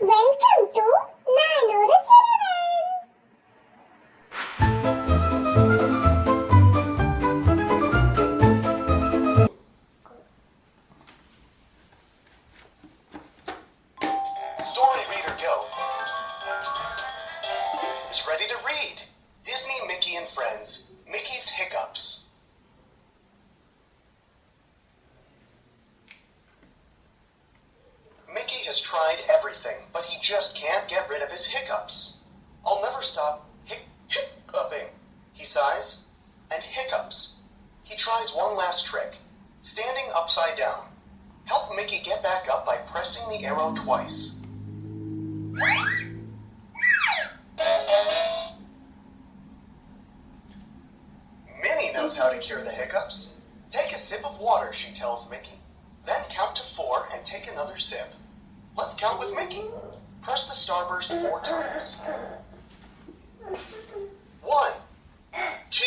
Welcome to NaanOruSiruvan. Story Reader Go is ready to read Disney Mickey and Friends, Mickey's Hiccups. Mickey has tried everything, but he just can't get rid of his hiccups. I'll never stop hiccuping, he sighs, and hiccups. He tries one last trick, standing upside down. Help Mickey get back up by pressing the arrow twice. Minnie knows how to cure the hiccups. Take a sip of water, she tells Mickey. Then count to 4 and take another sip. Let's count with Mickey. Press the starburst 4 times. 1, 2,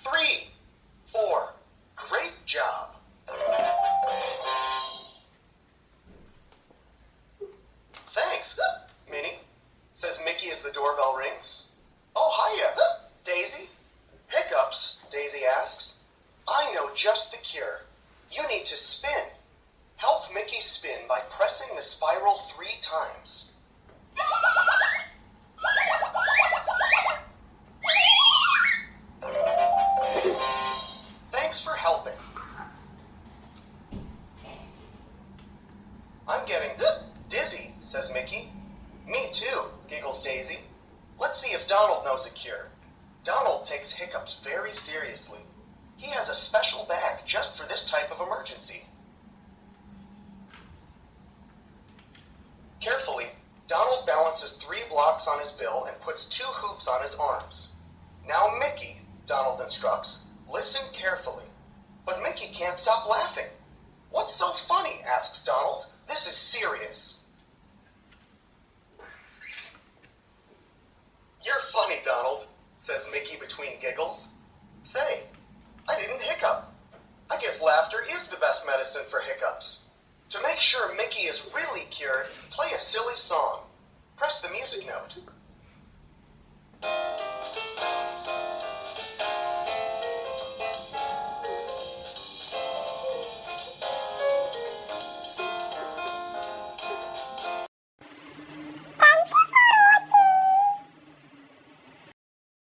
3, 4. Great job. Thanks, Minnie, says Mickey as the doorbell rings. Oh, hiya, Daisy. Hiccups, Daisy asks. I know just the cure. You need to spin. Help Mickey spin by pressing the spiral 3 times. Thanks for helping. I'm getting dizzy, says Mickey. Me too, giggles Daisy. Let's see if Donald knows a cure. Donald takes hiccups very seriously. He has a special bag just for this type of emergency. Carefully, Donald balances 3 blocks on his bill and puts 2 hoops on his arms. Now Mickey, Donald instructs, listen carefully. But Mickey can't stop laughing. What's so funny, asks Donald. This is serious. You're funny, Donald, says Mickey between giggles. Say, I didn't hiccup.